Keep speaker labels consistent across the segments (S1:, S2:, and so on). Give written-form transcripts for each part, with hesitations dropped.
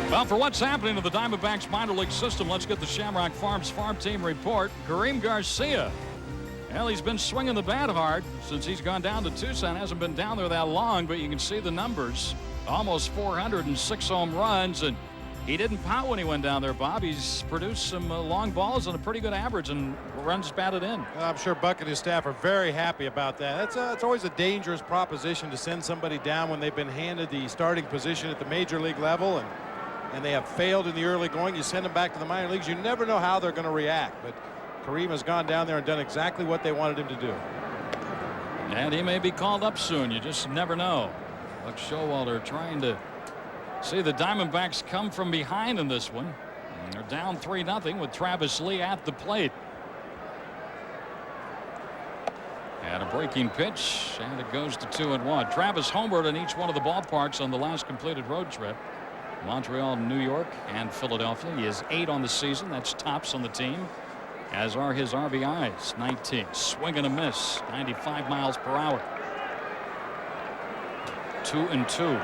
S1: Well, for what's happening to the Diamondbacks minor league system, let's get the Shamrock Farms farm team report. Kareem Garcia. Well, he's been swinging the bat hard since he's gone down to Tucson. Hasn't been down there that long, but you can see the numbers. Almost 406 home runs, and he didn't pout when he went down there, Bob. He's produced some long balls and a pretty good average and runs batted in.
S2: Well, I'm sure Buck and his staff are very happy about that. It's always a dangerous proposition to send somebody down when they've been handed the starting position at the major league level and they have failed in the early going. You send them back to the minor leagues. You never know how they're going to react. But Kareem has gone down there and done exactly what they wanted him to do.
S1: And he may be called up soon. You just never know. Buck Showalter trying to see the Diamondbacks come from behind in this one. And they're down 3-0 with Travis Lee at the plate. And a breaking pitch, and it goes to 2-1. Travis homered in each one of the ballparks on the last completed road trip. Montreal, New York, and Philadelphia. He has 8 on the season. That's tops on the team, as are his RBIs. 19. Swing and a miss. 95 miles per hour. 2-2.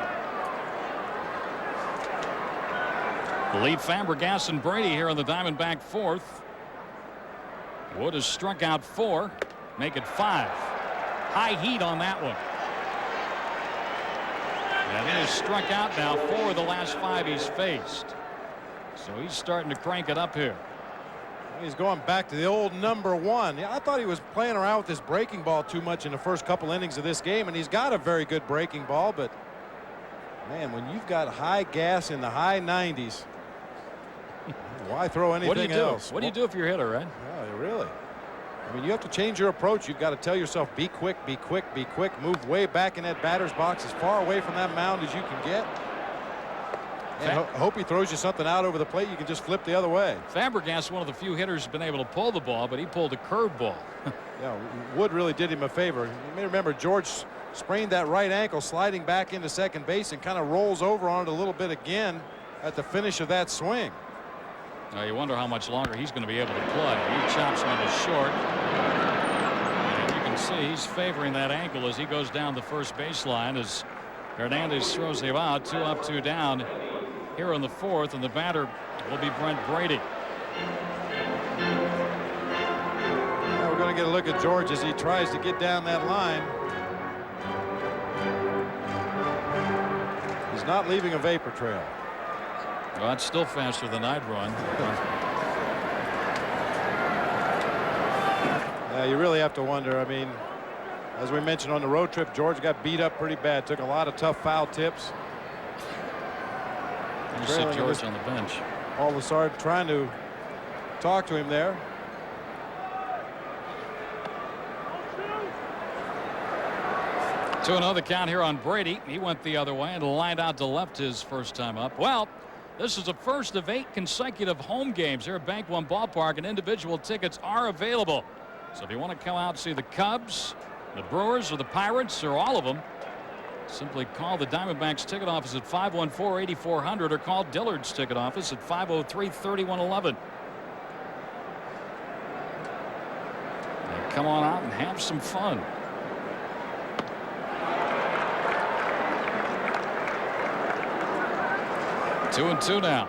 S1: Lee, Fabregas, and Brady here in the Diamondback fourth. Wood has struck out 4. Make it 5. High heat on that one. And he has struck out now 4 of the last 5 he's faced. So he's starting to crank it up here.
S2: He's going back to the old number 1. Yeah, I thought he was playing around with this breaking ball too much in the first couple innings of this game, and he's got a very good breaking ball, but man, when you've got high gas in the high 90s, why throw anything else?
S1: What do you do if you're a hitter, right?
S2: Yeah, really. I mean, you have to change your approach. You've got to tell yourself, be quick, be quick, be quick. Move way back in that batter's box, as far away from that mound as you can get. And hope he throws you something out over the plate you can just flip the other way.
S1: Fabregas, one of the few hitters, has been able to pull the ball, but he pulled a curveball.
S2: Yeah, Wood really did him a favor. You may remember George sprained that right ankle sliding back into second base and kind of rolls over on it a little bit again at the finish of that swing.
S1: Now you wonder how much longer he's going to be able to play. He chops on the short. And you can see he's favoring that ankle as he goes down the first baseline as Hernandez throws him out. 2 up, 2 down here in the fourth, and the batter will be Brent Brady.
S2: Now we're going to get a look at George as he tries to get down that line. He's not leaving a vapor trail.
S1: Well, that's still faster than I'd run.
S2: Yeah, you really have to wonder. I mean, as we mentioned on the road trip, George got beat up pretty bad. Took a lot of tough foul tips.
S1: You see George on the bench.
S2: Paul Lassard trying to talk to him there.
S1: To another count here on Brady. He went the other way and lined out to left his first time up. Well, this is the first of 8 consecutive home games here at Bank One Ballpark, and individual tickets are available. So if you want to come out and see the Cubs, the Brewers, or the Pirates, or all of them, simply call the Diamondbacks ticket office at 514-8400 or call Dillard's ticket office at 503-3111. Come on out and have some fun. Two and two now.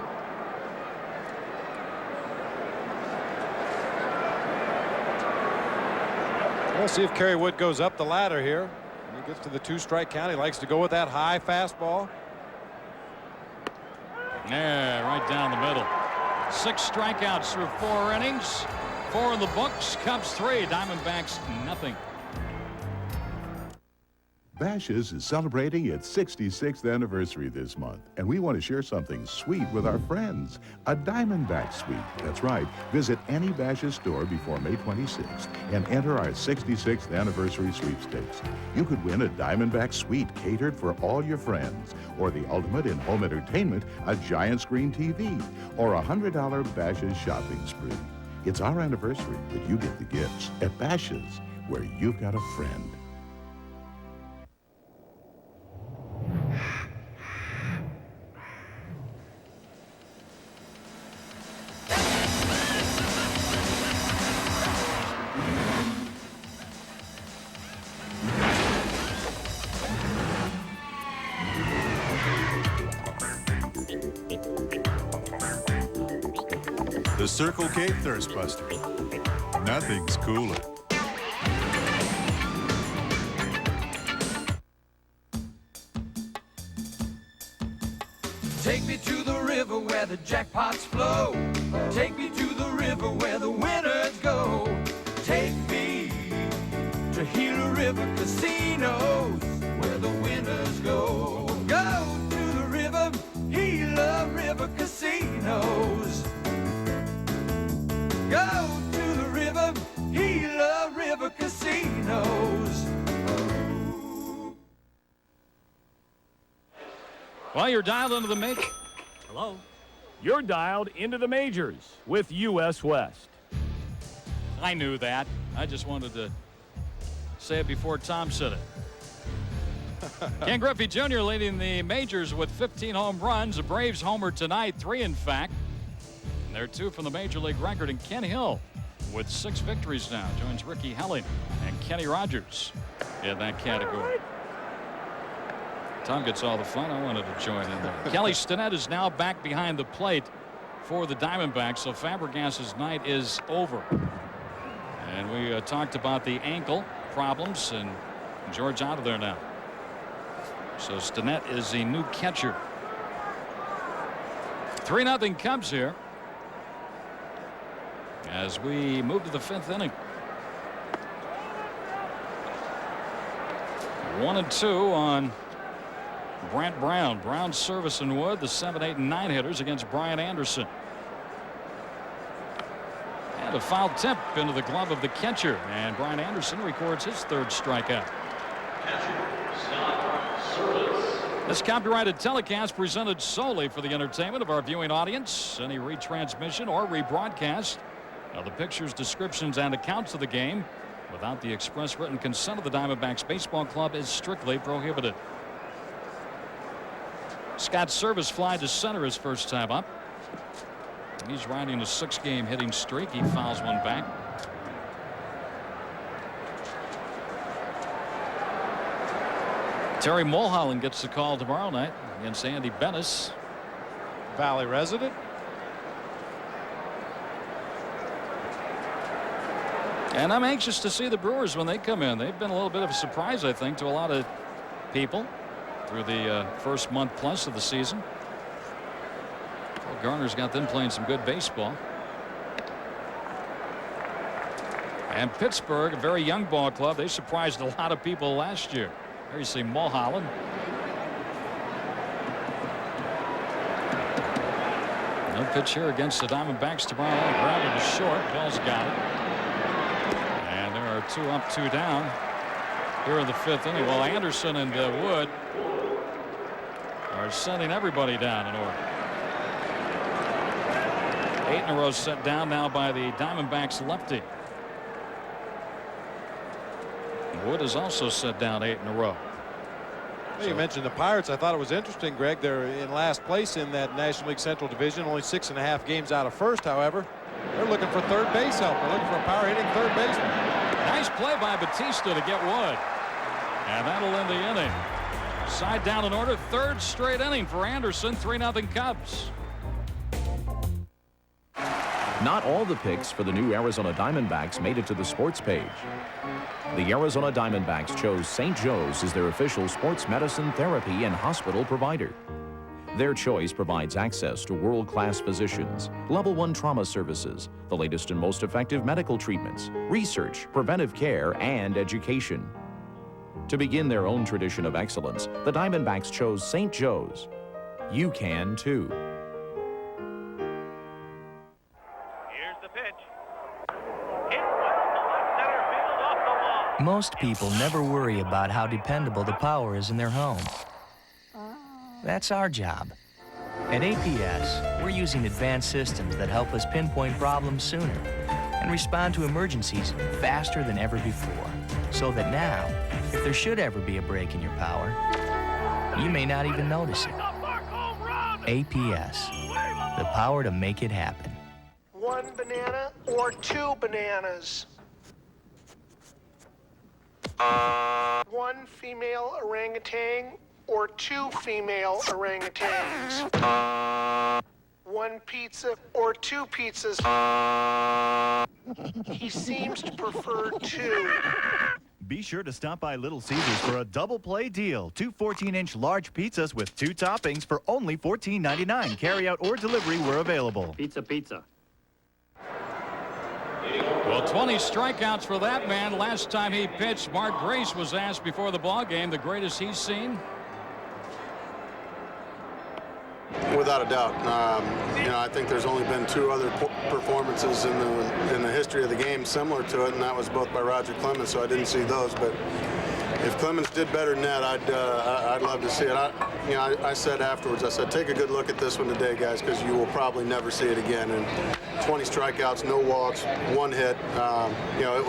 S2: We'll see if Kerry Wood goes up the ladder here. When he gets to the 2-strike count, he likes to go with that high fastball.
S1: Yeah, right down the middle. 6 strikeouts through 4 innings. 4 in the books. Cubs 3. Diamondbacks nothing.
S3: Bash's is celebrating its 66th anniversary this month, and we want to share something sweet with our friends. A Diamondback Suite. That's right. Visit any Bash's store before May 26th and enter our 66th anniversary sweepstakes. You could win a Diamondback Suite catered for all your friends, or the ultimate in home entertainment, a giant screen TV, or a $100 Bash's shopping spree. It's our anniversary, but you get the gifts at Bash's, where you've got a friend.
S4: The Circle K Thirst Buster. Nothing's cooler.
S5: Take me to the river where the jackpots flow. Take me to the river where the winners go. Take me to Gila River Casinos where the winners go. Go to the river, Gila River Casinos. Go to the river, Gila River Casinos.
S1: Well, you're dialed into the major.
S6: Hello? You're dialed into the majors with U.S. West.
S1: I knew that. I just wanted to say it before Tom said it. Ken Griffey Jr. leading the majors with 15 home runs. The Braves homered tonight, 3 in fact. And they're 2 from the major league record. And Ken Hill with 6 victories now joins Ricky Helling and Kenny Rogers in that category. Tom gets all the fun. I wanted to join in there. Kelly Stinnett is now back behind the plate for the Diamondbacks, so Fabregas's night is over. And we talked about the ankle problems, and George out of there now. So Stinnett is the new catcher. 3-0 Cubs here as we move to the 5th inning. 1-2 on Brant Brown. Brown, Service, and Wood, the 7, 8, and 9 hitters against Brian Anderson. And a foul tip into the glove of the catcher, and Brian Anderson records his 3rd strikeout. This copyrighted telecast presented solely for the entertainment of our viewing audience. Any retransmission or rebroadcast of the pictures, descriptions, and accounts of the game without the express written consent of the Diamondbacks Baseball Club is strictly prohibited. Scott Service fly to center his first time up. He's riding a 6-game hitting streak. He fouls one back. Terry Mulholland gets the call tomorrow night against Andy Bennis.
S2: Valley resident.
S1: And I'm anxious to see the Brewers when they come in. They've been a little bit of a surprise, I think, to a lot of people through the first month plus of the season. Phil Garner's got them playing some good baseball. And Pittsburgh, a very young ball club, they surprised a lot of people last year. There you see Mulholland. No pitch here against the Diamondbacks tomorrow night. Grounded to short. Bell's got it. And there are 2 up, 2 down here in the 5th inning. Well, Anderson and Wood are sending everybody down in order. 8 in a row set down now by the Diamondbacks lefty. Wood is also set down 8 in a row.
S2: Well, you mentioned the Pirates. I thought it was interesting, Greg. They're in last place in that National League Central Division, only 6.5 games out of first. However, they're looking for third base help. They're looking for a power hitting third baseman.
S1: Nice play by Batista to get Wood, and that'll end the inning. Side down in order, 3rd straight inning for Anderson. 3-0 Cubs.
S7: Not all the picks for the new Arizona Diamondbacks made it to the sports page. The Arizona Diamondbacks chose St. Joe's as their official sports medicine, therapy, and hospital provider. Their choice provides access to world-class physicians, level 1 trauma services, the latest and most effective medical treatments, research, preventive care, and education. To begin their own tradition of excellence, the Diamondbacks chose St. Joe's. You can too.
S8: Here's the pitch. Hit well to left center field off the wall.
S9: Most people never worry about how dependable the power is in their home. That's our job. At APS, we're using advanced systems that help us pinpoint problems sooner and respond to emergencies faster than ever before. So that now, if there should ever be a break in your power, you may not even notice it. APS, the power to make it happen.
S10: 1 banana or 2 bananas? 1 female orangutan or 2 female orangutans? one pizza or two pizzas. He seems to prefer two.
S11: Be sure to stop by Little Caesars for a double play deal. Two 14-inch large pizzas with 2 toppings for only $14.99. Carry out or delivery where available.
S6: Pizza, pizza.
S1: Well, 20 strikeouts for that man. Last time he pitched, Mark Grace was asked before the ball game the greatest he's seen.
S12: Without a doubt. You know, I think there's only been 2 other performances in the history of the game similar to it, and that was both by Roger Clemens, so I didn't see those. But if Clemens did better than that, I'd love to see it. I said afterwards, I said, take a good look at this one today, guys, because you will probably never see it again. And 20 strikeouts, no walks, 1 hit. You know, it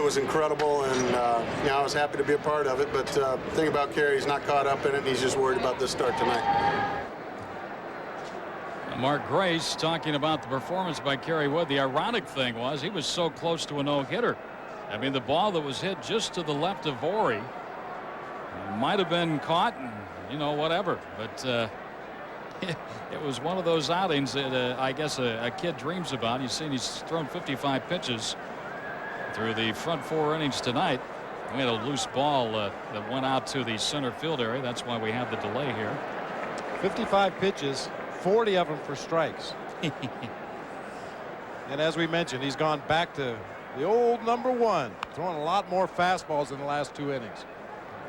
S12: was incredible, and you know, I was happy to be a part of it. But the thing about Kerry, he's not caught up in it, and he's just worried about this start tonight.
S1: Mark Grace talking about the performance by Kerry Wood. The ironic thing was he was so close to a no-hitter. I mean, the ball that was hit just to the left of Vorey might have been caught, and, you know, whatever. But it was one of those outings that I guess a kid dreams about. You've seen he's thrown 55 pitches through the front 4 innings tonight. We had a loose ball that went out to the center field area. That's why we have the delay here.
S2: 55 pitches. 40 of them for strikes. And as we mentioned, he's gone back to the old number 1, throwing a lot more fastballs in the last 2 innings.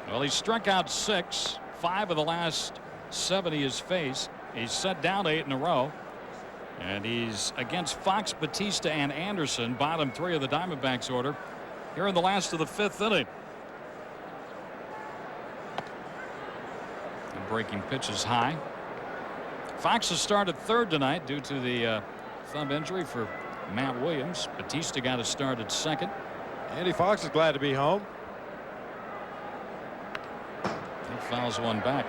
S1: Well, he struck out 6, 5 of the last 7 he has faced. He's set down 8 in a row, and he's against Fox, Batista, and Anderson, bottom 3 of the Diamondbacks order, here in the last of the 5th inning. And breaking pitches high. Fox has started 3rd tonight due to the thumb injury for Matt Williams. Batista got a start at 2nd.
S2: Andy Fox is glad to be home.
S1: He fouls one back.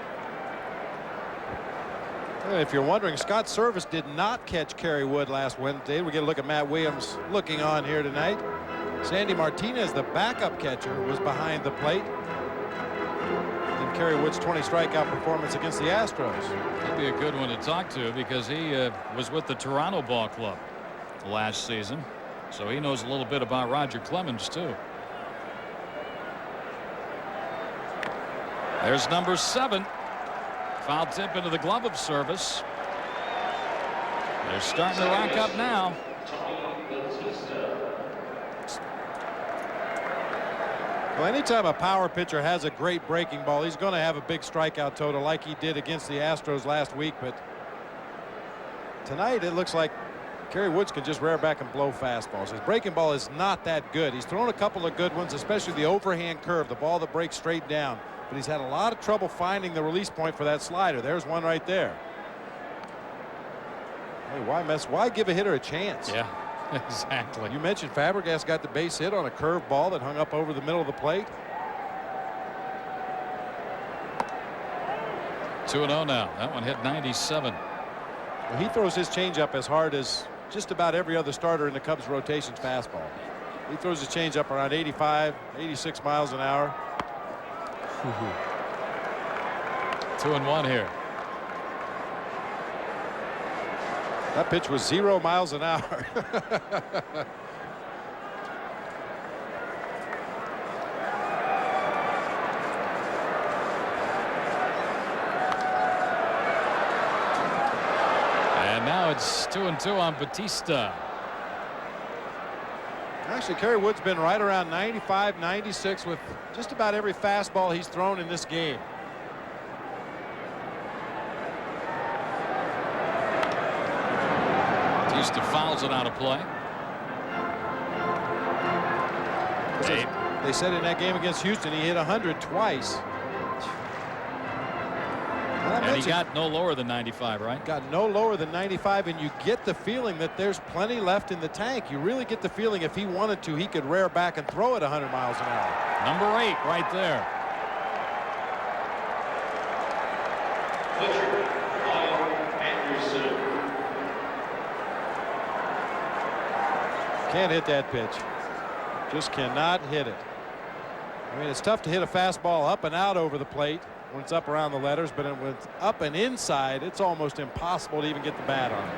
S2: If you're wondering, Scott Service did not catch Kerry Wood last Wednesday. We get a look at Matt Williams looking on here tonight. Sandy Martinez, the backup catcher, was behind the plate. And Kerry Wood's 20 strikeout performance against the Astros.
S1: He'd be a good one to talk to because he was with the Toronto Ball Club last season, so he knows a little bit about Roger Clemens too. There's number 7. Foul tip into the glove of Service. They're starting to rack up now.
S2: Well, anytime a power pitcher has a great breaking ball, he's going to have a big strikeout total like he did against the Astros last week. But tonight it looks like Kerry Woods can just rear back and blow fastballs. His breaking ball is not that good. He's thrown a couple of good ones, especially the overhand curve, the ball that breaks straight down. But he's had a lot of trouble finding the release point for that slider. There's one right there. Hey, why give a hitter a chance?
S1: Yeah. Exactly.
S2: You mentioned Fabregas got the base hit on a curved ball that hung up over the middle of the plate.
S1: 2-0 now. That one hit 97.
S2: Well, he throws his changeup as hard as just about every other starter in the Cubs rotation's fastball. He throws his changeup around 85, 86 miles an hour.
S1: 2-1 here.
S2: That pitch was 0 miles an hour.
S1: And now it's 2-2 on Batista.
S2: Actually, Kerry Wood's been right around 95, 96 with just about every fastball he's thrown in this game.
S1: Batista fouls it out of play.
S2: They said in that game against Houston he hit 100 twice.
S1: And he got no lower than 95, right?
S2: Got no lower than 95, and you get the feeling that there's plenty left in the tank. You really get the feeling if he wanted to, he could rear back and throw it 100 miles an hour.
S1: Number 8 right there.
S2: Can't hit that pitch. Just cannot hit it. I mean, it's tough to hit a fastball up and out over the plate when it's up around the letters, but when it's up and inside, it's almost impossible to even get the bat on it.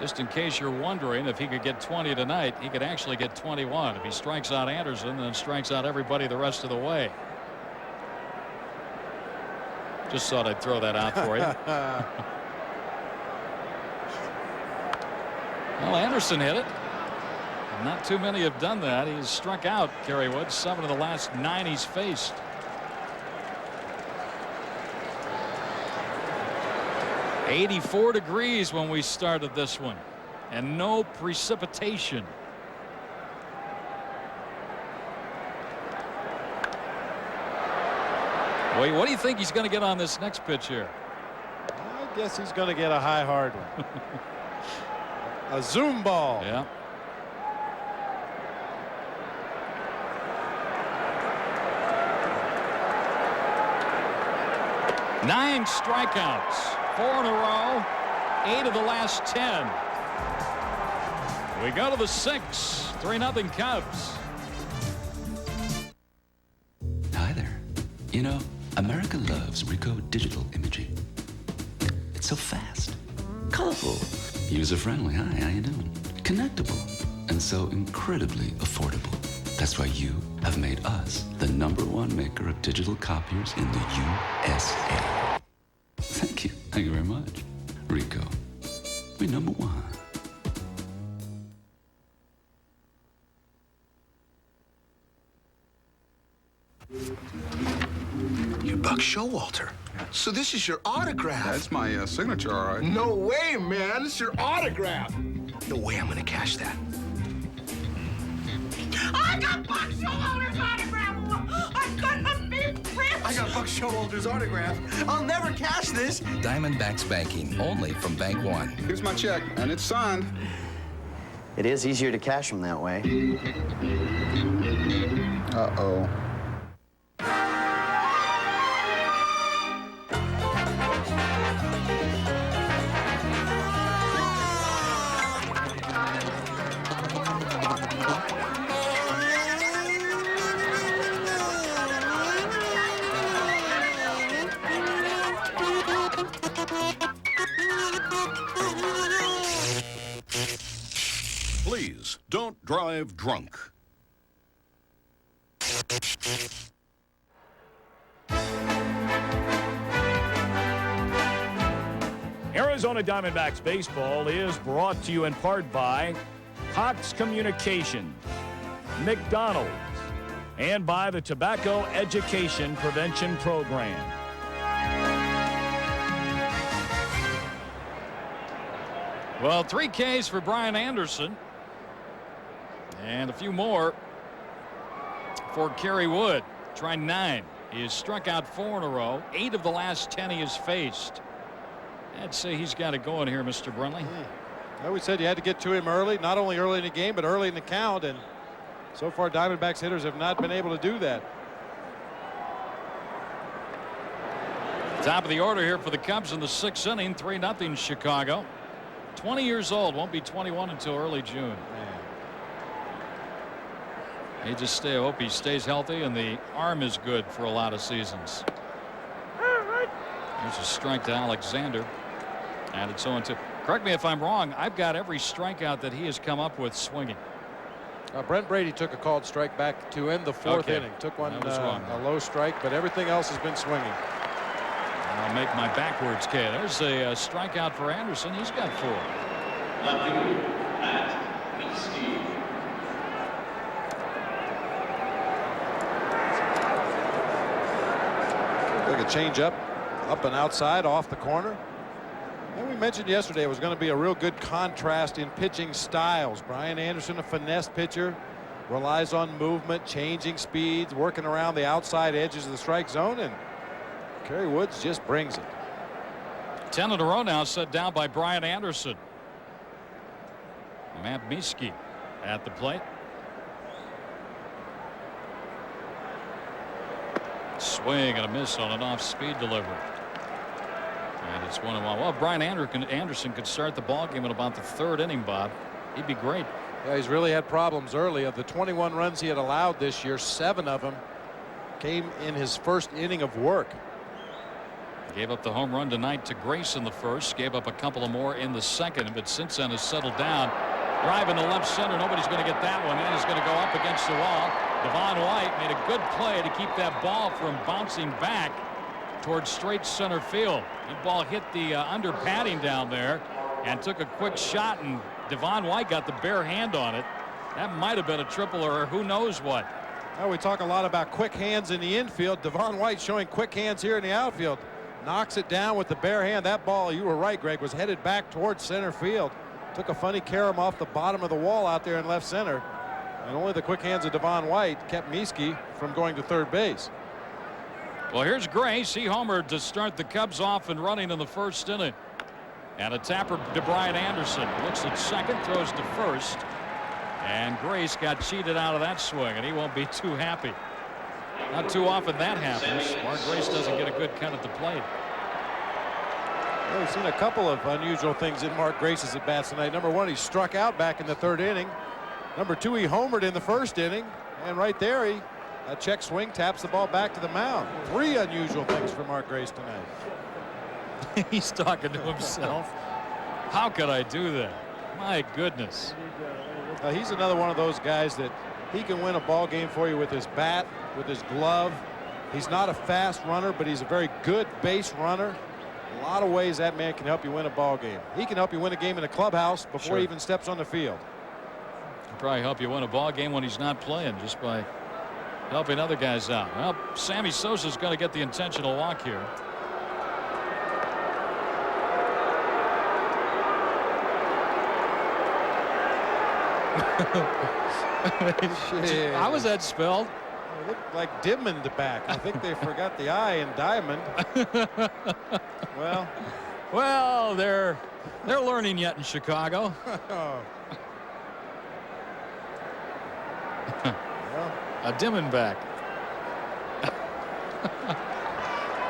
S1: Just in case you're wondering, if he could get 20 tonight, he could actually get 21 if he strikes out Anderson, then strikes out everybody the rest of the way. Just thought I'd throw that out for you. Well, Anderson hit it. Not too many have done that. He's struck out Kerry Wood 7 of the last 9 he's faced. "84 degrees when we started this one, and no precipitation." Wait, what do you think he's going to get on this next pitch here?
S2: I guess he's going to get a high hard one. A zoom ball.
S1: Yeah. Nine strikeouts. 4 in a row. 8 of the last 10. We go to the 6th. 3-0 Cubs.
S13: Hi there. You know, America loves Ricoh digital imaging. It's so fast, colorful, user-friendly. Hi, how you doing? Connectable, and so incredibly affordable. That's why you have made us the #1 maker of digital copiers in the USA. Thank you. Thank you very much. Ricoh, we're #1.
S10: You're Buck Showalter. So this is your autograph.
S14: That's my signature, all right.
S10: No way, man. It's your autograph. No way I'm gonna cash that.
S15: I got Buck Showalter's autograph. I got a big print.
S10: I got Buck Showalter's autograph. I'll never cash this.
S16: Diamondbacks Banking, only from Bank One.
S14: Here's my check, and it's signed.
S17: It is easier to cash them that way.
S14: Uh-oh.
S18: Please don't drive drunk.
S6: Arizona Diamondbacks baseball is brought to you in part by Cox Communications, McDonald's, and by the Tobacco Education Prevention Program.
S1: Well, 3 Ks for Brian Anderson. And a few more for Kerry Wood. Try 9. He has struck out 4 in a row. 8 of the last 10 he has faced. I'd say he's got it going here, Mr. Brunley.
S2: Well, we said you had to get to him early, not only early in the game, but early in the count. And so far, Diamondbacks hitters have not been able to do that.
S1: Top of the order here for the Cubs in the 6th inning. 3-0 Chicago. 20 years old, won't be 21 until early June. He just hope he stays healthy, and the arm is good for a lot of seasons. There's a strike to Alexander, and it's 0-2. Correct me if I'm wrong. I've got every strikeout that he has come up with swinging.
S2: Brent Brady took a called strike back to end the 4th inning. Took one a low strike, but everything else has been swinging.
S1: I'll make my backwards K. There's a strikeout for Anderson. He's got 4.
S2: Like a change up and outside off the corner. And we mentioned yesterday it was going to be a real good contrast in pitching styles. Brian Anderson, a finesse pitcher, relies on movement, changing speeds, working around the outside edges of the strike zone, and Kerry Woods just brings it.
S1: 10 in a row now set down by Brian Anderson. Matt Miske at the plate. Swing and a miss on an off-speed delivery. And it's 1-1. Well, Brian Anderson could start the ball game in about the 3rd inning, Bob. He'd be great.
S2: Yeah, he's really had problems early. Of the 21 runs he had allowed this year, 7 of them came in his 1st inning of work.
S1: Gave up the home run tonight to Grace in the first. Gave up a couple of more in the second. But since then has settled down. Driving to left center. Nobody's going to get that one. And he's going to go up against the wall. Devon White made a good play to keep that ball from bouncing back towards straight center field. That ball hit the under padding down there and took a quick shot. And Devon White got the bare hand on it. That might have been a triple or who knows what.
S2: Well, we talk a lot about quick hands in the infield. Devon White showing quick hands here in the outfield. Knocks it down with the bare hand. That ball, you were right, Greg, was headed back towards center field. Took a funny carom off the bottom of the wall out there in left center. And only the quick hands of Devon White kept Mieske from going to third base.
S1: Well, here's Grace. He homered to start the Cubs off and running in the first inning. And a tapper to Brian Anderson. Looks at second, throws to first. And Grace got cheated out of that swing, and he won't be too happy. Not too often that happens. Mark Grace doesn't get a good cut at the plate.
S2: Well, we've seen a couple of unusual things in Mark Grace's at bats tonight. Number one, he struck out back in the third inning. Number two, he homered in the first inning. And right there, a check swing taps the ball back to the mound. Three unusual things for Mark Grace tonight.
S1: He's talking to himself. How could I do that? My goodness.
S2: He's another one of those guys that he can win a ball game for you with his bat, with his glove. He's not a fast runner, but he's a very good base runner. A lot of ways that man can help you win a ball game. He can help you win a game in the clubhouse before he even steps on the field.
S1: He'll probably help you win a ball game when he's not playing just by helping other guys out. Well, Sammy Sosa's going to get the intentional walk here. How was that spelled?
S2: It looked like Diamond back. I think they forgot the I in diamond.
S1: Well, they're learning yet in Chicago. A Diamondback.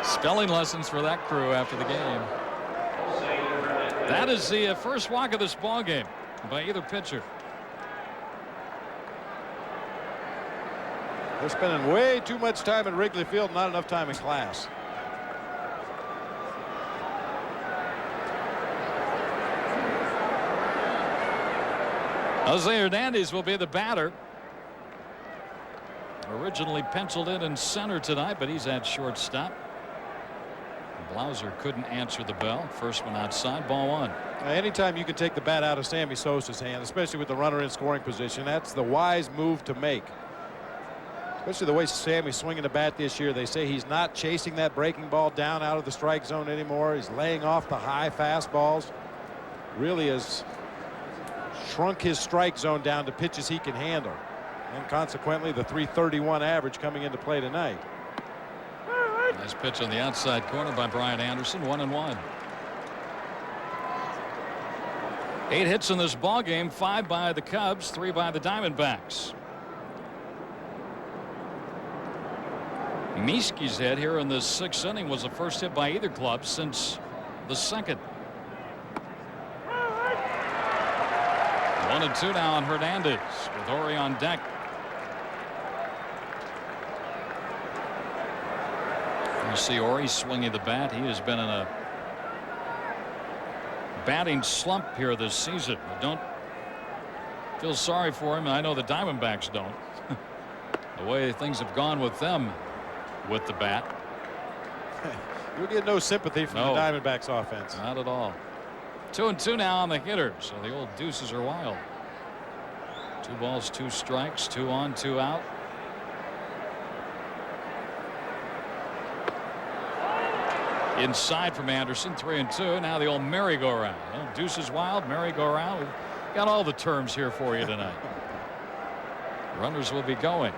S1: Spelling lessons for that crew after the game. That is the first walk of this ball game by either pitcher.
S2: They're spending way too much time in Wrigley Field, not enough time in class.
S1: Jose Hernandez will be the batter. Originally penciled in center tonight, but he's at shortstop. Blauser couldn't answer the bell. First one outside, ball one.
S2: Anytime you can take the bat out of Sammy Sosa's hand, especially with the runner in scoring position, that's the wise move to make. Especially the way Sammy's swinging the bat this year. They say he's not chasing that breaking ball down out of the strike zone anymore. He's laying off the high fastballs. Really has shrunk his strike zone down to pitches he can handle. And consequently, the .331 average coming into play tonight.
S1: Nice pitch on the outside corner by Brian Anderson. 1-1. 8 hits in this ball game. 5 by the Cubs, 3 by the Diamondbacks. Mieske's hit here in the 6th inning was the first hit by either club since the 2nd. 1-2 now on Hernandez with Ori on deck. You see Ori swinging the bat. He has been in a batting slump here this season. I don't feel sorry for him. I know the Diamondbacks don't. The way things have gone with them with the bat.
S2: You'll get no sympathy from the Diamondbacks offense.
S1: Not at all. 2-2 now on the hitter. So the old deuces are wild. 2 balls, 2 strikes, 2 on, 2 out. Inside from Anderson, 3-2. Now the old merry-go-round. Well, deuces wild, merry-go-round. We've got all the terms here for you tonight. Runners will be going.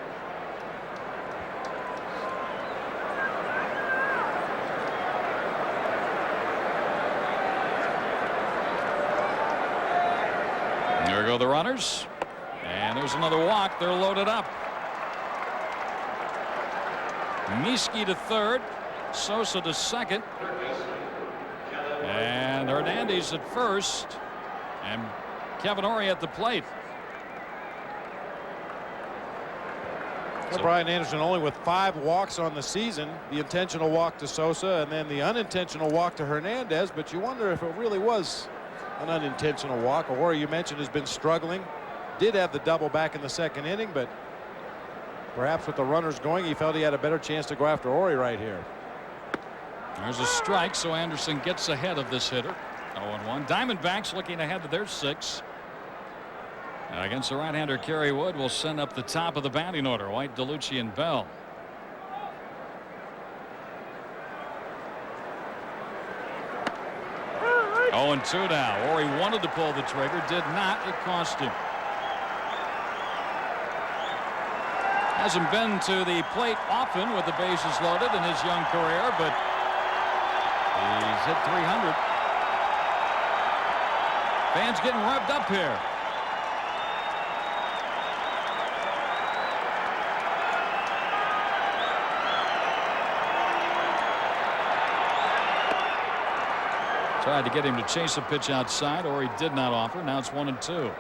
S1: There go the runners. And there's another walk. They're loaded up. Mieske to third. Sosa to second. And Hernandez at first. And Kevin Ori at the plate.
S2: Well, Brian Anderson only with 5 walks on the season. The intentional walk to Sosa and then the unintentional walk to Hernandez. But you wonder if it really was an unintentional walk. Or you mentioned has been struggling. Did have the double back in the 2nd inning, but perhaps with the runners going, he felt he had a better chance to go after Ori right here.
S1: There's a strike, so Anderson gets ahead of this hitter. 0-1. Diamondbacks looking ahead to their 6th. Against the right-hander, Kerry Wood will send up the top of the batting order. White, DeLucci, and Bell. Oh, 0-2 now. Ori wanted to pull the trigger, did not. It cost him. Hasn't been to the plate often with the bases loaded in his young career, but he's hit 300. Fans getting revved up here. Tried to get him to chase a pitch outside, or he did not offer. Now it's 1-2.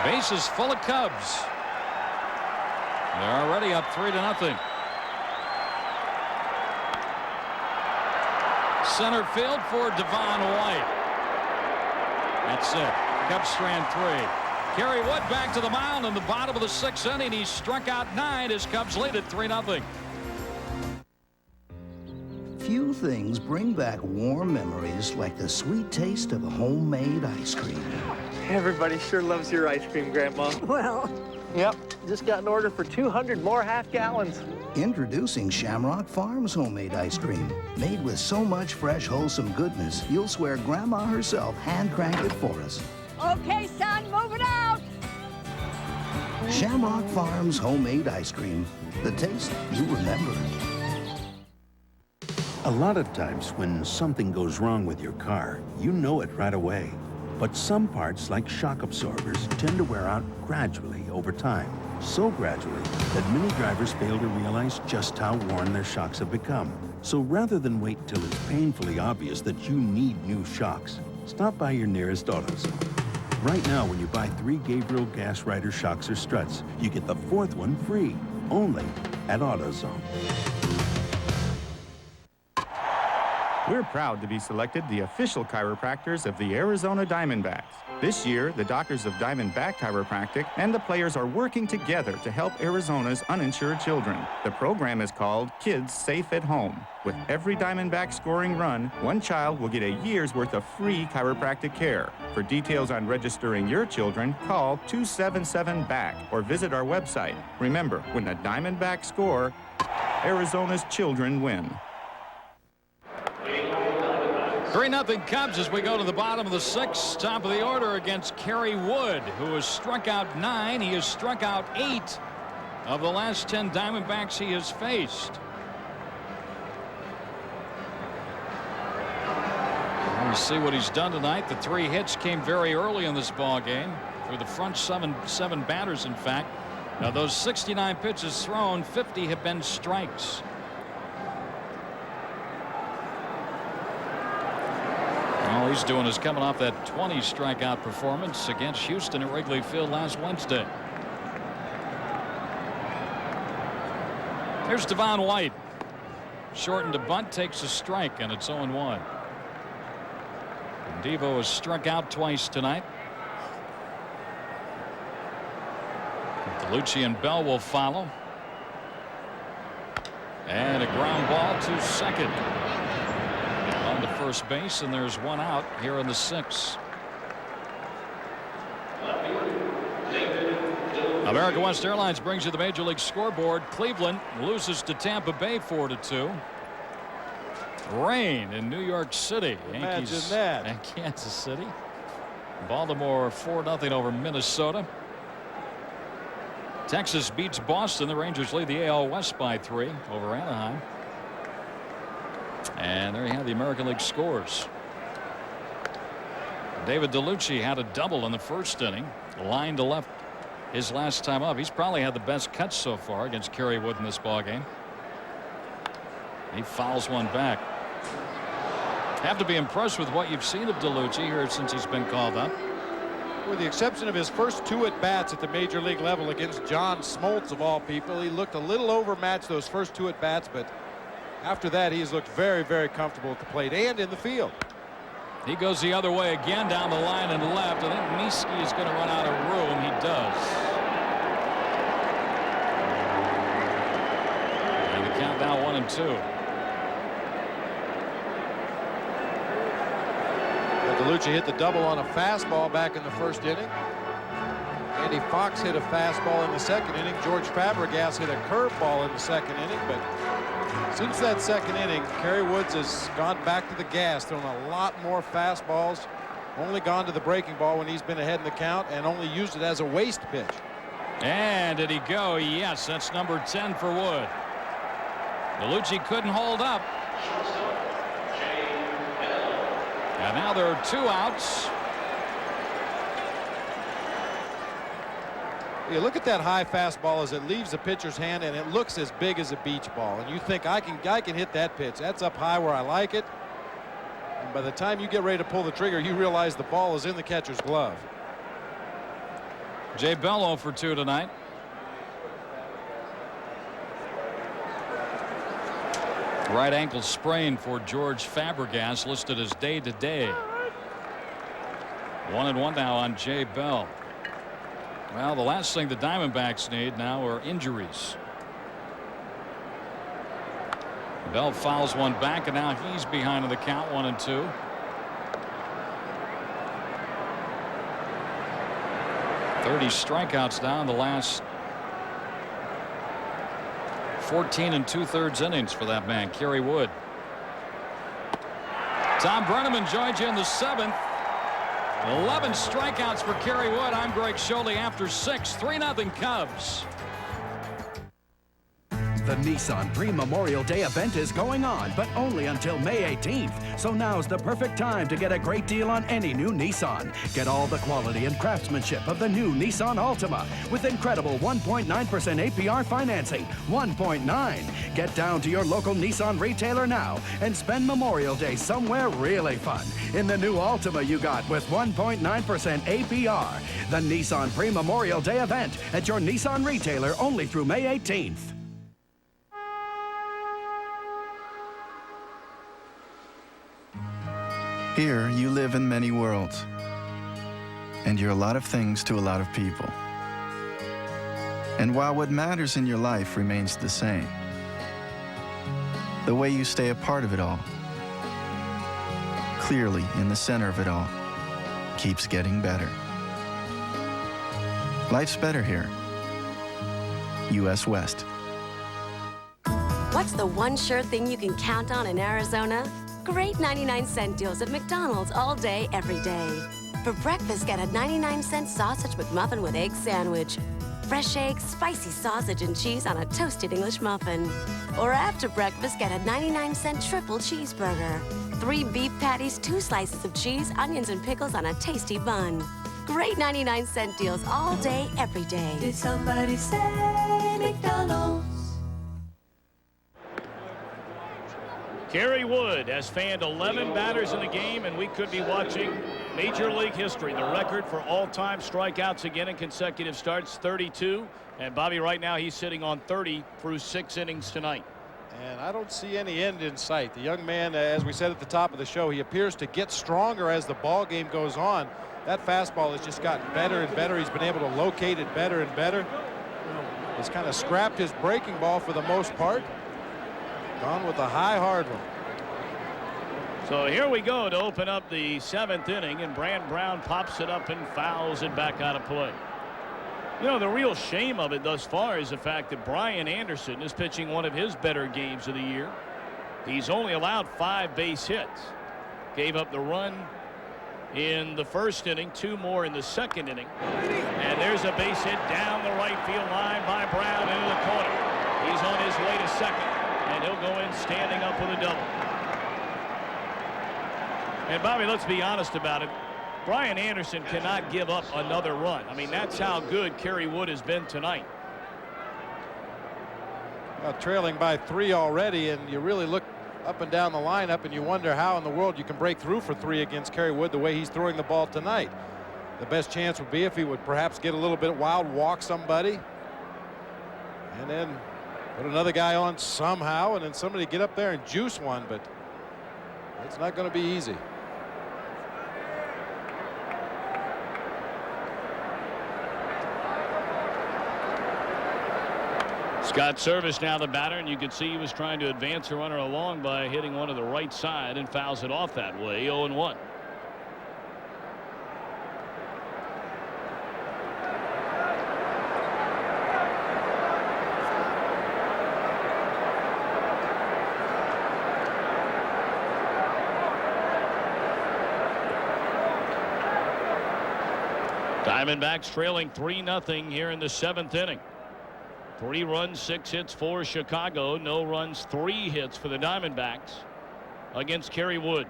S1: Bases full of Cubs. They're already up 3-0. Center field for Devon White. That's it. Cubs strand 3. Kerry Wood back to the mound in the bottom of the 6th inning. He struck out 9 as Cubs lead at 3-0.
S19: Few things bring back warm memories like the sweet taste of homemade ice cream.
S20: Everybody sure loves your ice cream, Grandma.
S21: Well.
S20: Yep, just got an order for 200 more half-gallons.
S19: Introducing Shamrock Farms homemade ice cream. Made with so much fresh, wholesome goodness, you'll swear Grandma herself hand-cranked it for us.
S21: Okay, son, move it out.
S19: Shamrock Farms homemade ice cream. The taste you remember.
S22: A lot of times when something goes wrong with your car, you know it right away. But some parts, like shock absorbers, tend to wear out gradually over time. So gradually that many drivers fail to realize just how worn their shocks have become. So rather than wait till it's painfully obvious that you need new shocks, stop by your nearest AutoZone. Right now, when you buy 3 Gabriel Gas Rider shocks or struts, you get the 4th one free, only at AutoZone.
S23: We're proud to be selected the official chiropractors of the Arizona Diamondbacks. This year, the doctors of Diamondback Chiropractic and the players are working together to help Arizona's uninsured children. The program is called Kids Safe at Home. With every Diamondback scoring run, one child will get a year's worth of free chiropractic care. For details on registering your children, call 277-BACK or visit our website. Remember, when the Diamondbacks score, Arizona's children win.
S1: 3-0 Cubs as we go to the bottom of the 6th. Top of the order against Kerry Wood, who has struck out 9. He has struck out 8 of the last 10 Diamondbacks he has faced. You see what he's done tonight. The 3 hits came very early in this ball game through the front seven batters. In fact, now those 69 pitches thrown, 50 have been strikes. All he's doing is coming off that 20 strikeout performance against Houston at Wrigley Field last Wednesday. Here's Devon White. Shortened to bunt, takes a strike, and it's 0-1. Devo has struck out twice tonight. DeLucci and Bell will follow. And a ground ball to second. On to first base, and there's 1 out here in the 6th. American West Airlines brings you the Major League scoreboard. Cleveland loses to Tampa Bay 4-2. Rain in New York City.
S2: Imagine that.
S1: And Kansas City. Baltimore 4-0 over Minnesota. Texas beats Boston. The Rangers lead the AL West by 3 over Anaheim. And there you have the American League scores. David DeLucci had a double in the 1st inning. Line to left his last time up. He's probably had the best cuts so far against Kerry Wood in this ballgame. He fouls one back. Have to be impressed with what you've seen of DeLucci here since he's been called up.
S2: With the exception of his first 2 at-bats at the major league level against John Smoltz of all people, he looked a little overmatched those first 2 at-bats, but after that he's looked very, very comfortable at the plate and in the field.
S1: He goes the other way again down the line and left. I think Miski is going to run out of room. He does. And the count now 1-2.
S2: DeLucci hit the double on a fastball back in the first inning. Andy Fox hit a fastball in the second inning. George Fabregas hit a curveball in the second inning. But since that second inning, Kerry Woods has gone back to the gas, thrown a lot more fastballs, only gone to the breaking ball when he's been ahead in the count, and only used it as a waste pitch.
S1: And did he go? Yes, that's number 10 for Wood. DeLucci couldn't hold up. And now there are 2 outs.
S2: You look at that high fastball as it leaves the pitcher's hand, and it looks as big as a beach ball. And you think, I can hit that pitch. That's up high where I like it. And by the time you get ready to pull the trigger, you realize the ball is in the catcher's glove.
S1: Jay Bello for 2 tonight. Right ankle sprain for George Fabregas, listed as day-to-day. 1-1 now on Jay Bell. Well, the last thing the Diamondbacks need now are injuries. Bell fouls one back, and now he's behind in the count, 1-2. .30 strikeouts now in the last 14 2/3 innings for that man, Kerry Wood. Tom Brenneman joins you in the 7th. 11 strikeouts for Kerry Wood. I'm Greg Scholey after 6. 3-0 Cubs.
S3: The Nissan Pre-Memorial Day event is going on, but only until May 18th. So now's the perfect time to get a great deal on any new Nissan. Get all the quality and craftsmanship of the new Nissan Altima with incredible 1.9% APR financing. 1.9. Get down to your local Nissan retailer now and spend Memorial Day somewhere really fun. In the new Altima you got with 1.9% APR. The Nissan Pre-Memorial Day event at your Nissan retailer only through May 18th.
S4: Here, you live in many worlds, and you're a lot of things to a lot of people. And while what matters in your life remains the same, the way you stay a part of it all, clearly in the center of it all, keeps getting better. Life's better here. U.S. West.
S5: What's the one sure thing you can count on in Arizona? Great 99-cent deals at McDonald's all day, every day. For breakfast, get a 99-cent sausage McMuffin with egg sandwich. Fresh eggs, spicy sausage, and cheese on a toasted English muffin. Or after breakfast, get a 99-cent triple cheeseburger. 3 beef patties, 2 slices of cheese, onions, and pickles on a tasty bun. Great 99-cent deals all day, every day.
S15: Did somebody say McDonald's?
S6: Kerry Wood has fanned 11 batters in the game, and we could be watching Major League history. The record for all-time strikeouts again in consecutive starts, 32. And Bobby, right now he's sitting on 30 through 6 innings tonight.
S2: And I don't see any end in sight. The young man, as we said at the top of the show, he appears to get stronger as the ball game goes on. That fastball has just gotten better and better. He's been able to locate it better and better. He's kind of scrapped his breaking ball for the most part. Gone with a high hard one.
S6: So here we go to open up the 7th inning, and Brand Brown pops it up and fouls it back out of play. You know, the real shame of it thus far is the fact that Brian Anderson is pitching one of his better games of the year. He's only allowed 5 base hits. Gave up the run in the first inning, 2 more in the second inning. And there's a base hit down the right field line by Brown into the corner. He's on his way to second, and he'll go in standing up with a double. And Bobby, let's be honest about it. Brian Anderson cannot give up another run. I mean, that's how good Kerry Wood has been tonight.
S2: Trailing by 3 already, and you really look up and down the lineup, and you wonder how in the world you can break through for 3 against Kerry Wood the way he's throwing the ball tonight. The best chance would be if he would perhaps get a little bit wild, walk somebody, and then put another guy on somehow, and then somebody get up there and juice one, but it's not going to be easy.
S6: Scott Service now the batter, and you could see he was trying to advance the runner along by hitting one to the right side and fouls it off that way. 0-1. Diamondbacks trailing 3-0 here in the 7th inning. 3 runs, 6 hits for Chicago. No runs, 3 hits for the Diamondbacks against Kerry Wood.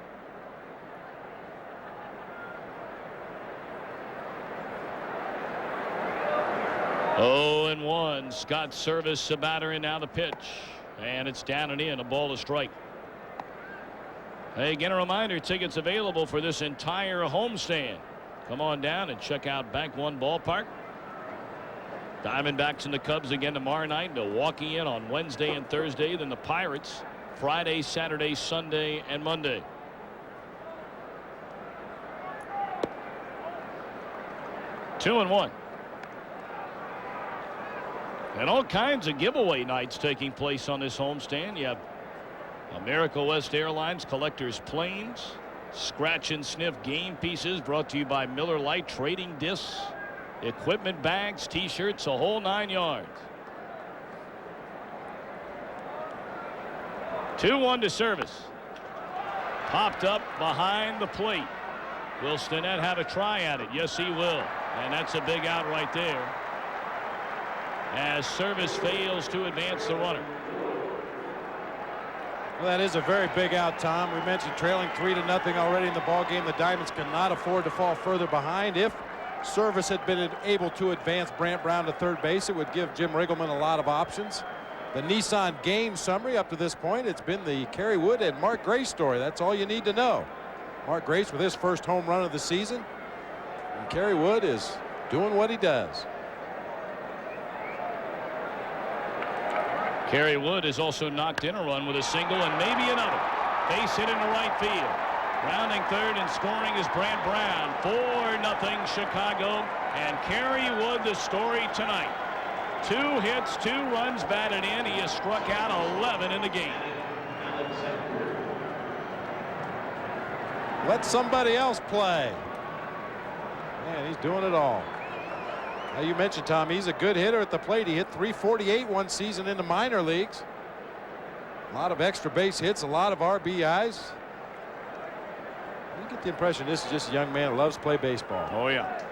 S6: Oh, and 1. Scott Service, the batter, and now the pitch. And it's down and in. A ball to strike. Hey, again, a reminder, tickets available for this entire homestand. Come on down and check out Bank One Ballpark. Diamondbacks and the Cubs again tomorrow night. Milwaukee in on Wednesday and Thursday. Then the Pirates Friday, Saturday, Sunday, and Monday. Two and one. And all kinds of giveaway nights taking place on this homestand. You have America West Airlines Collector's Planes, Scratch and Sniff game pieces brought to you by Miller Lite Trading Discs, equipment bags, t-shirts, a whole 9 yards. 2-1 to Service. Popped up behind the plate. Will Stinnett have a try at it? Yes, he will. And that's a big out right there, as Service fails to advance the runner.
S2: Well, that is a very big out, Tom. We mentioned trailing 3-0 already in the ball game. The Diamonds cannot afford to fall further behind. If Service had been able to advance Brant Brown to third base, it would give Jim Riggleman a lot of options. The Nissan game summary up to this point, it's been the Kerry Wood and Mark Grace story. That's all you need to know. Mark Grace with his first home run of the season, and Kerry Wood is doing what he does.
S6: Kerry Wood has also knocked in a run with a single and maybe another. Base hit into right field. Rounding third and scoring is Brant Brown. 4-0 Chicago, and Kerry Wood the story tonight. 2 hits, 2 runs batted in. He has struck out 11 in the game.
S2: Let somebody else play. Man, he's doing it all. Now, you mentioned, Tom, he's a good hitter at the plate. He hit .348 one season in the minor leagues. A lot of extra base hits, a lot of RBIs. You get the impression this is just a young man who loves to play baseball.
S6: Oh, yeah.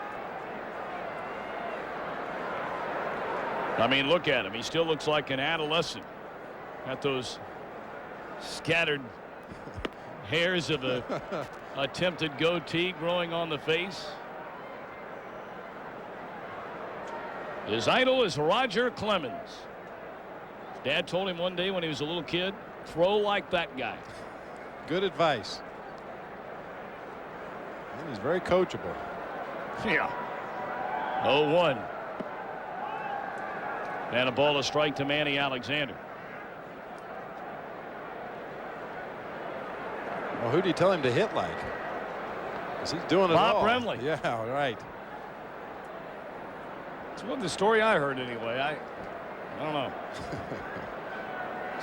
S6: I mean, look at him. He still looks like an adolescent. Got those scattered hairs of a attempted goatee growing on the face. His idol is Roger Clemens. His dad told him one day when he was a little kid, throw like that guy.
S2: Good advice. And he's very coachable.
S6: Yeah. 0-1. And a ball to strike to Manny Alexander.
S2: Well, who do you tell him to hit like? Because he's doing it all.
S6: Bob Brenly.
S2: Yeah, right.
S6: It's the story I heard anyway. I don't know.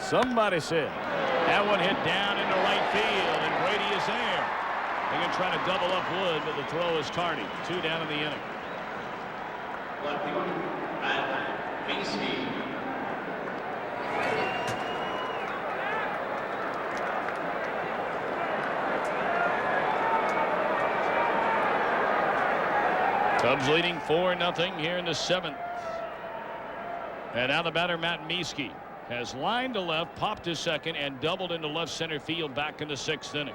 S6: Somebody said that one hit down into right field, and Brady is there. They're going to try to double up Wood, but the throw is tardy. 2 down in the inning. Cubs leading 4-0 here in the 7th. And now the batter, Matt Mieske, has lined to left, popped to second, and doubled into left center field back in the 6th inning.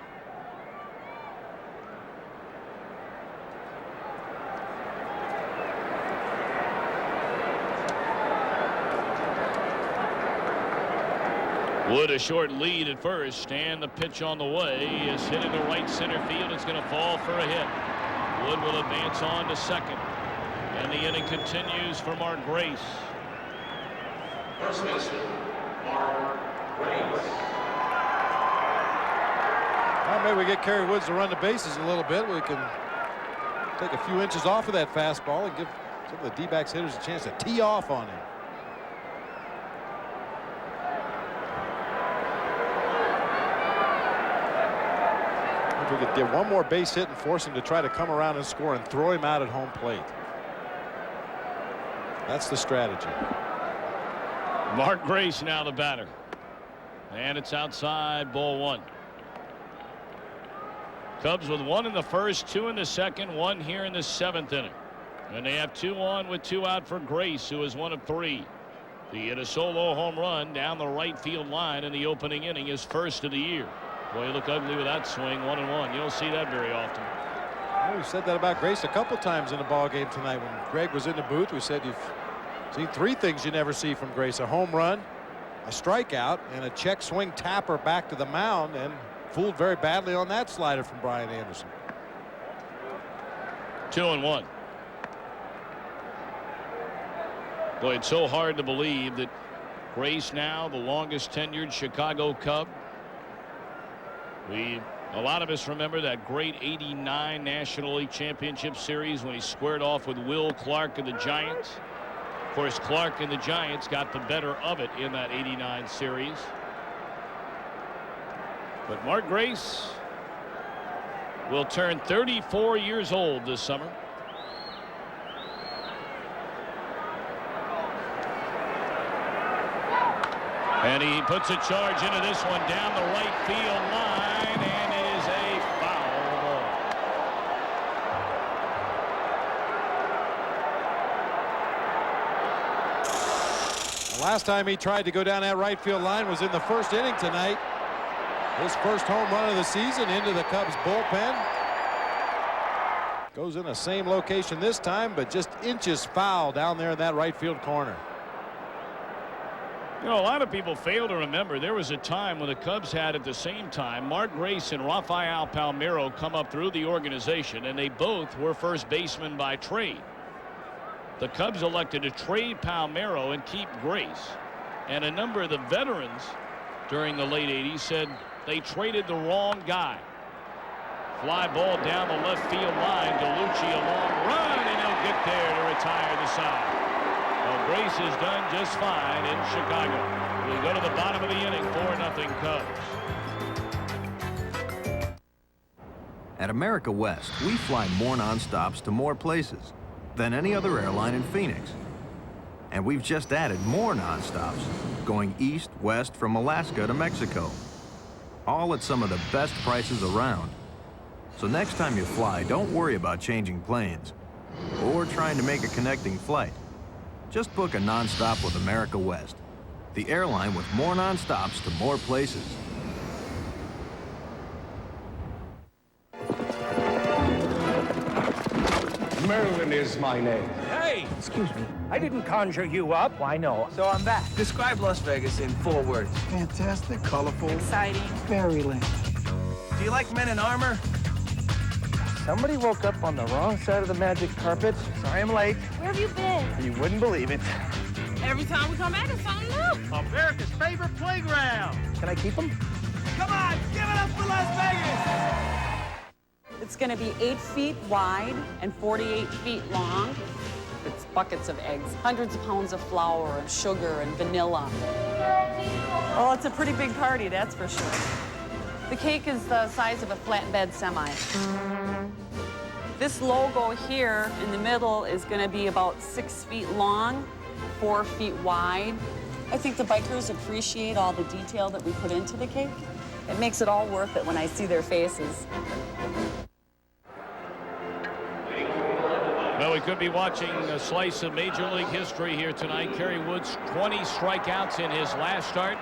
S6: Wood a short lead at first, and the pitch on the way is hit into right center field. It's going to fall for a hit. Wood will advance on to second, and the inning continues for Mark Grace.
S7: First baseman, Mark Grace.
S2: Well, maybe we get Kerry Woods to run the bases a little bit. We can take a few inches off of that fastball and give some of the D-backs hitters a chance to tee off on him. If we could get one more base hit and force him to try to come around and score and throw him out at home plate. That's the strategy.
S6: Mark Grace now the batter. And it's outside, ball one. Cubs with 1 in the first, 2 in the second, 1 here in the 7th inning. And they have 2 on with 2 out for Grace, who is 1 of 3. He hit a solo home run down the right field line in the opening inning, his first of the year. Boy, you look ugly with that swing, 1-1. You don't see that very often.
S2: Well, we said that about Grace a couple times in the ball game tonight. When Greg was in the booth, we said you've seen 3 things you never see from Grace: a home run, a strikeout, and a check swing tapper back to the mound, and fooled very badly on that slider from Brian Anderson.
S6: 2-1. Boy, it's so hard to believe that Grace, now the longest tenured Chicago Cub. A lot of us remember that great '89 National League Championship Series when he squared off with Will Clark of the Giants. Of course, Clark and the Giants got the better of it in that '89 series. But Mark Grace will turn 34 years old this summer. And he puts a charge into this one down the right field line, and it is a foul ball.
S2: The last time he tried to go down that right field line was in the first inning tonight. His first home run of the season into the Cubs bullpen. Goes in the same location this time, but just inches foul down there in that right field corner.
S6: You know, a lot of people fail to remember there was a time when the Cubs had at the same time Mark Grace and Rafael Palmeiro come up through the organization, and they both were first basemen by trade. The Cubs elected to trade Palmeiro and keep Grace, and a number of the veterans during the late '80s said they traded the wrong guy. Fly ball down the left field line. DeLucci a long run, and he'll get there to retire the side. Well, Grace has done just fine in Chicago. We'll go to the bottom of the inning, 4-0 Cubs.
S8: At America West, we fly more nonstops to more places than any other airline in Phoenix. And we've just added more nonstops, going east, west from Alaska to Mexico. All at some of the best prices around. So next time you fly, don't worry about changing planes or trying to make a connecting flight. Just book a nonstop with America West, the airline with more nonstops to more places.
S9: Merlin is my name.
S20: Hey! Excuse me. I didn't conjure you up. I know. So I'm back.
S9: Describe Las Vegas in 4 words.
S19: Fantastic, colorful,
S21: Exciting.
S19: fairyland.
S8: Do you like men in armor?
S20: Somebody woke up on the wrong side of the magic carpet. Sorry I'm late.
S21: Where have you been?
S20: You wouldn't believe it.
S21: Every time we come back, it's something new.
S20: America's favorite playground. Can I keep them?
S9: Come on, give it up for Las Vegas!
S24: It's going to be 8 feet wide and 48 feet long. It's buckets of eggs, hundreds of pounds of flour and sugar and vanilla. Oh, it's a pretty big party, that's for sure. The cake is the size of a flatbed semi. This logo here in the middle is going to be about 6 feet long, 4 feet wide. I think the bikers appreciate all the detail that we put into the cake. It makes it all worth it when I see their faces.
S6: Well, we could be watching a slice of Major League history here tonight. Kerry Woods, 20 strikeouts in his last start,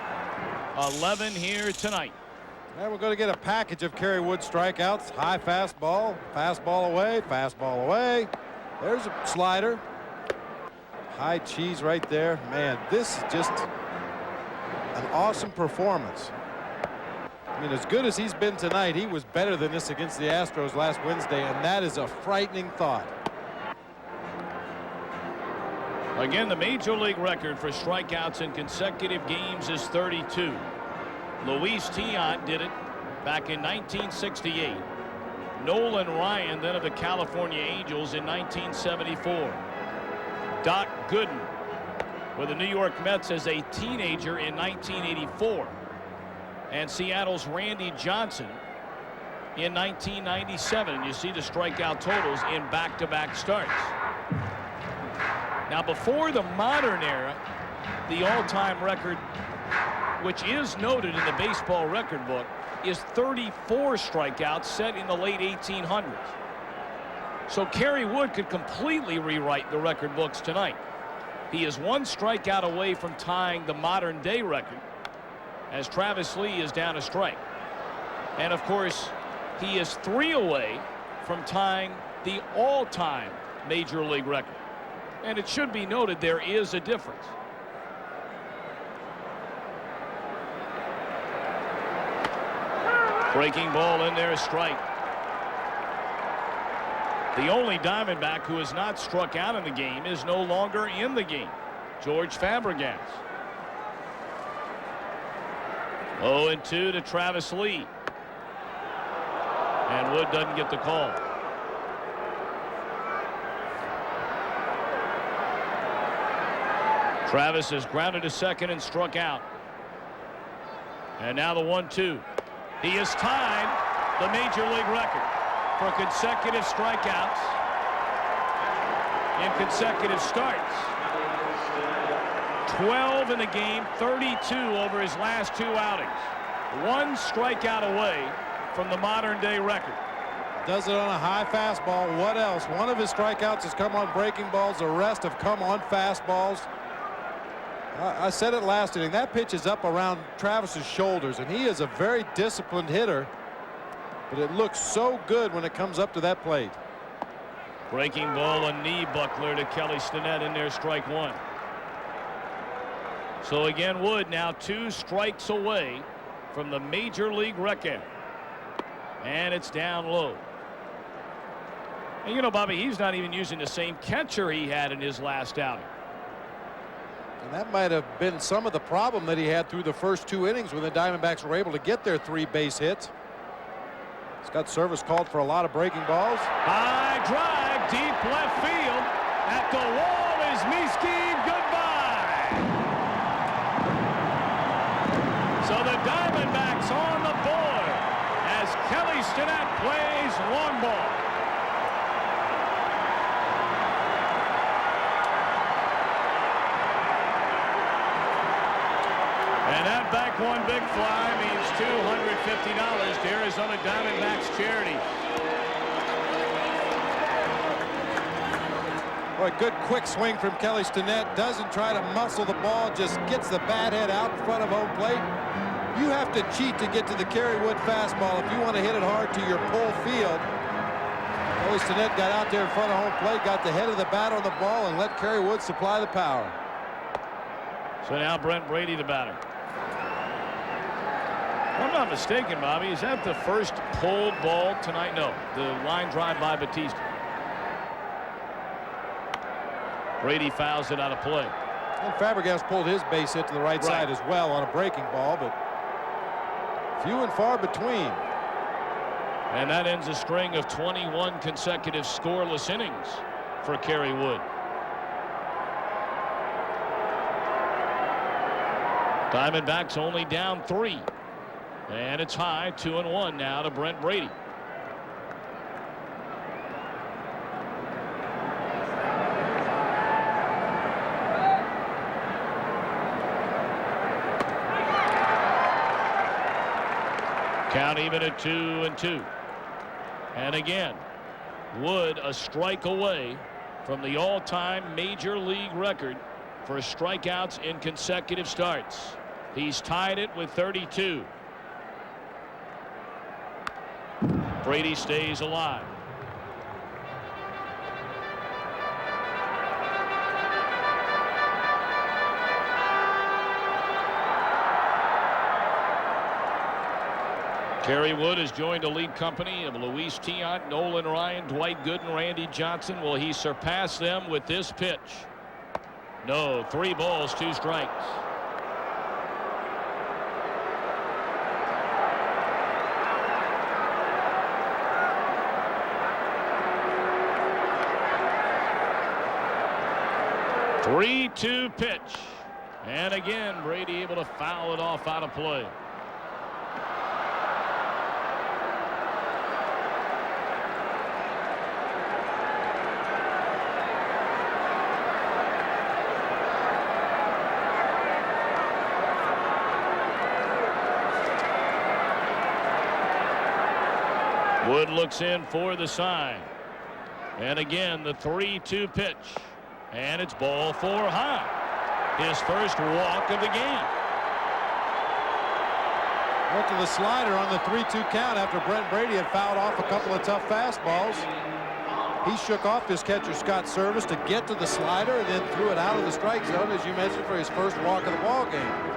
S6: 11 here tonight.
S2: And we're going to get a package of Kerry Woods strikeouts. High fastball, fastball away, fastball away. There's a slider. High cheese right there. Man, this is just an awesome performance. I mean, as good as he's been tonight, he was better than this against the Astros last Wednesday, and that is a frightening thought.
S6: Again, the major league record for strikeouts in consecutive games is 32. Luis Tiant did it back in 1968. Nolan Ryan, then of the California Angels, in 1974. Doc Gooden with the New York Mets as a teenager in 1984. And Seattle's Randy Johnson in 1997. And you see the strikeout totals in back-to-back starts. Now, before the modern era, the all-time record, which is noted in the baseball record book, is 34 strikeouts set in the late 1800s. So Kerry Wood could completely rewrite the record books tonight. He is one strikeout away from tying the modern day record, as Travis Lee is down a strike. And of course, he is 3 away from tying the all-time major league record. And it should be noted there is a difference. Breaking ball in there, a strike. The only Diamondback who has not struck out in the game is no longer in the game, George Fabregas. 0-2 to Travis Lee. And Wood doesn't get the call. Travis has grounded to second and struck out. And now the 1-2. He has tied the major league record for consecutive strikeouts in consecutive starts. 12 in the game, 32 over his last 2 outings. 1 strikeout away from the modern day record.
S2: Does it on a high fastball. What else? One of his strikeouts has come on breaking balls. The rest have come on fastballs. I said it last inning. That pitch is up around Travis's shoulders, and he is a very disciplined hitter. But it looks so good when it comes up to that plate.
S6: Breaking ball, a knee buckler to Kelly Stinnett in there, strike 1. So again, Wood now 2 strikes away from the major league record. And it's down low. And you know, Bobby, he's not even using the same catcher he had in his last outing.
S2: And that might have been some of the problem that he had through the first 2 innings when the Diamondbacks were able to get their 3 base hits. He's got service called for a lot of breaking balls.
S6: High drive, deep left field. At the wall is Miski. Goodbye. So the Diamondbacks on the board as Kelly Stinnett plays long ball. And that back one big fly means $250 to Arizona Diamondbacks charity.
S2: Boy, good quick swing from Kelly Stinnett. Doesn't try to muscle the ball, just gets the bat head out in front of home plate. You have to cheat to get to the Kerry Wood fastball if you want to hit it hard to your pull field. Kelly Stinnett got out there in front of home plate, got the head of the bat on the ball, and let Kerry Wood supply the power.
S6: So now Brent Brady, the batter. If I'm not mistaken, Bobby, is that the first pulled ball tonight? No, the line drive by Batista. Brady fouls it out of play.
S2: And Fabregas pulled his base hit to the right side as well on a breaking ball, but few and far between.
S6: And that ends a string of 21 consecutive scoreless innings for Kerry Wood. Diamondbacks only down 3. And it's high, 2-1 now to Brent Brady. Count even at 2-2. And again, Wood a strike away from the all-time major league record for strikeouts in consecutive starts. He's tied it with 32. Brady stays alive. Kerry Wood has joined a lead company of Luis Tiant, Nolan Ryan, Dwight Gooden, Randy Johnson. Will he surpass them with this pitch? No. 3 balls, 2 strikes. Three-two pitch. And again, Brady able to foul it off out of play. Wood looks in for the sign. And again, the 3-2 pitch. And it's ball 4 high. His first walk of the game.
S2: Went to the slider on the 3-2 count after Brent Brady had fouled off a couple of tough fastballs. He shook off his catcher Scott Service to get to the slider and then threw it out of the strike zone, as you mentioned, for his first walk of the ball game.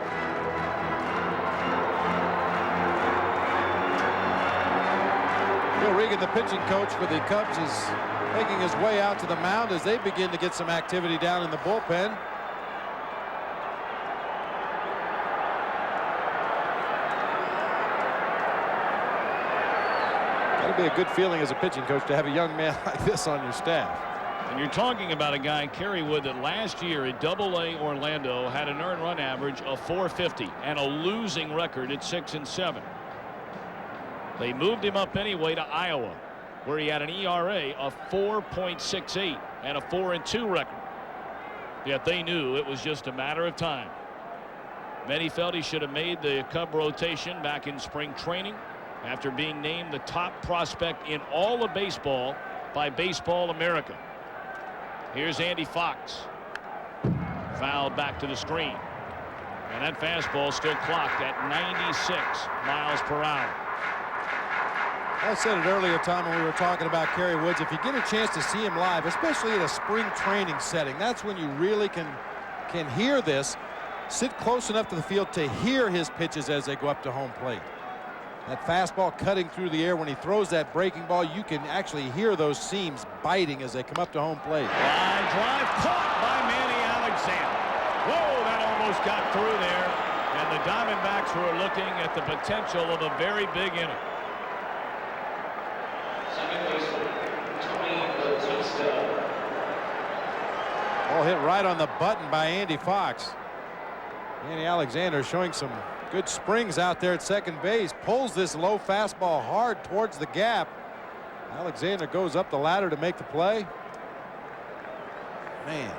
S2: Bill Regan, the pitching coach for the Cubs, is making his way out to the mound as they begin to get some activity down in the bullpen. That'll be a good feeling as a pitching coach to have a young man like this on your staff.
S6: And you're talking about a guy, Kerry Wood, that last year at Double-A Orlando had an earned run average of .450 and a losing record at 6-7. They moved him up anyway to Iowa, where he had an ERA of 4.68 and a 4-2 record. Yet they knew it was just a matter of time. Many felt he should have made the Cub rotation back in spring training after being named the top prospect in all of baseball by Baseball America. Here's Andy Fox. Fouled back to the screen. And that fastball still clocked at 96 miles per hour.
S2: I said it earlier, Tom, when we were talking about Kerry Woods. If you get a chance to see him live, especially in a spring training setting, that's when you really can hear this. Sit close enough to the field to hear his pitches as they go up to home plate. That fastball cutting through the air when he throws that breaking ball, you can actually hear those seams biting as they come up to home plate.
S6: Line drive caught by Manny Alexander. Whoa, that almost got through there. And the Diamondbacks were looking at the potential of a very big inning.
S2: Ball hit right on the button by Andy Fox. Manny Alexander showing some good springs out there at second base. Pulls this low fastball hard towards the gap. Alexander goes up the ladder to make the play. Man.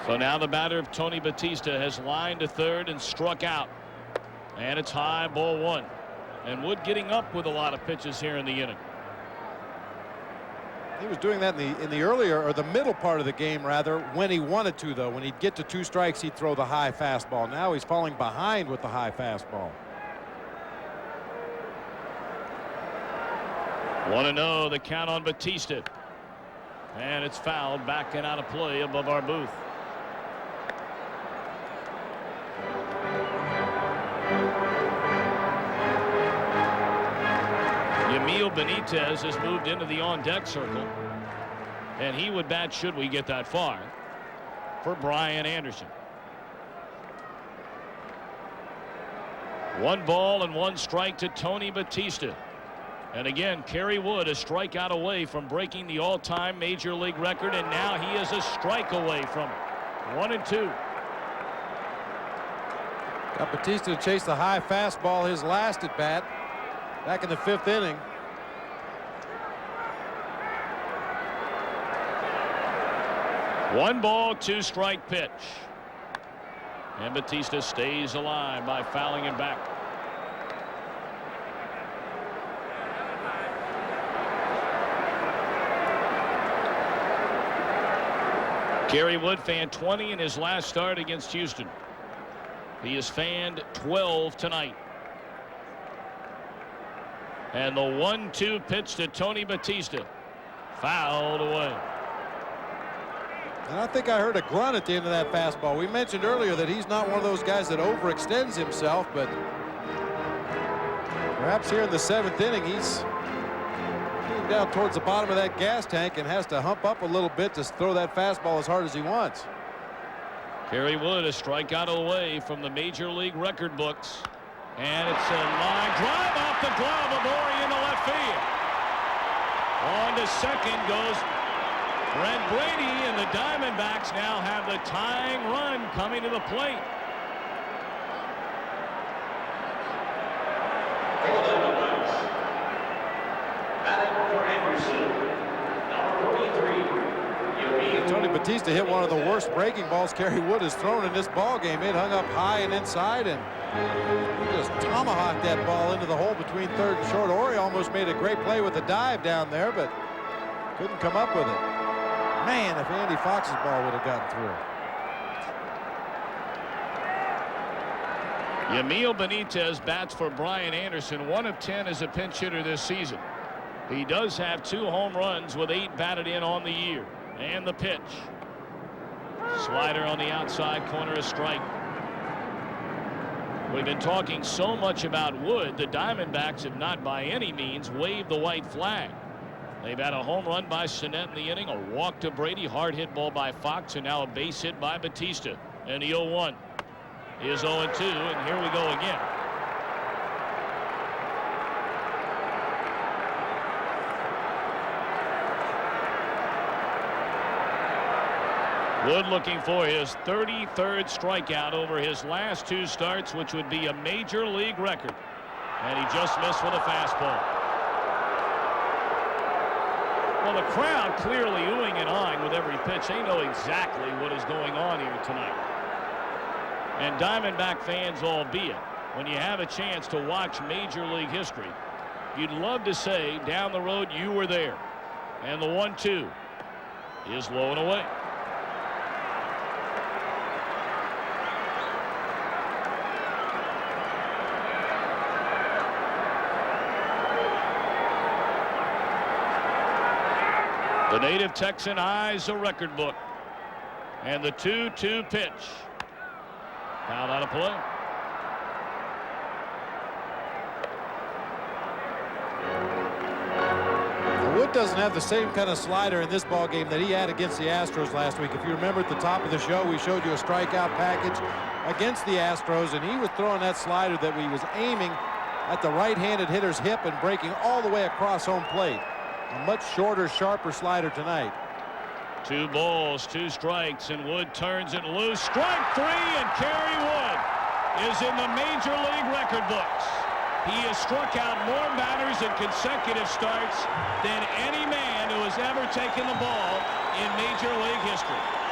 S6: So now the batter of Tony Batista has lined to third and struck out. And it's high, ball 1. And Wood getting up with a lot of pitches here in the inning.
S2: He was doing that in the earlier, or the middle part of the game rather, when he wanted to, though. When he'd get to 2 strikes, he'd throw the high fastball. Now he's falling behind with the high fastball.
S6: 1-0 the count on Batista. And it's fouled back and out of play above our booth. Yamil Benitez has moved into the on-deck circle, and he would bat should we get that far for Brian Anderson. 1 ball and 1 strike to Tony Batista. And again, Kerry Wood a strikeout away from breaking the all-time major league record, and now he is a strike away from it. 1-2.
S2: Got Batista to chase the high fastball his last at bat back in the 5th inning.
S6: One ball, 2 strike pitch. And Batista stays alive by fouling him back. Kerry Wood fanned 20 in his last start against Houston. He has fanned 12 tonight. And the 1-2 pitch to Tony Batista. Fouled away.
S2: And I think I heard a grunt at the end of that fastball. We mentioned earlier that he's not one of those guys that overextends himself, but Perhaps here in the 7th inning, he's getting down towards the bottom of that gas tank and has to hump up a little bit to throw that fastball as hard as he wants.
S6: Kerry Wood, a strikeout away from the major league record books. And it's a line drive off the glove of Ori into left field. On to second goes Brent Brady, and the Diamondbacks now have the tying run coming to the plate.
S2: Tony Batista hit one of the worst breaking balls Kerry Wood has thrown in this ball game. It hung up high and inside, and he just tomahawked that ball into the hole between third and short. Ori almost made a great play with the dive down there, but couldn't come up with it. Man, if Andy Fox's ball would have gotten through.
S6: Yamil Benitez bats for Brian Anderson, 1 of 10 as a pinch hitter this season. He does have 2 home runs with 8 batted in on the year. And the pitch. Slider on the outside corner, a strike. We've been talking so much about Wood. The Diamondbacks have not by any means waved the white flag. They've had a home run by Sinet in the inning, a walk to Brady, hard hit ball by Fox, and now a base hit by Batista. And the 0-1 is 0-2, and here we go again. Wood looking for his 33rd strikeout over his last 2 starts, which would be a major league record. And he just missed with a fastball. Well, the crowd clearly oohing and eyeing with every pitch. They know exactly what is going on here tonight. And Diamondback fans albeit, when you have a chance to watch major league history, you'd love to say down the road you were there. And the 1-2 is low and away. The native Texan eyes a record book. And the 2-2 pitch. Foul out of play.
S2: Wood doesn't have the same kind of slider in this ball game that he had against the Astros last week. If you remember at the top of the show, we showed you a strikeout package against the Astros, and he was throwing that slider that he was aiming at the right-handed hitter's hip and breaking all the way across home plate. A much shorter, sharper slider tonight.
S6: 2 balls, 2 strikes, and Wood turns it loose. Strike 3, and Kerry Wood is in the major league record books. He has struck out more batters in consecutive starts than any man who has ever taken the ball in major league history.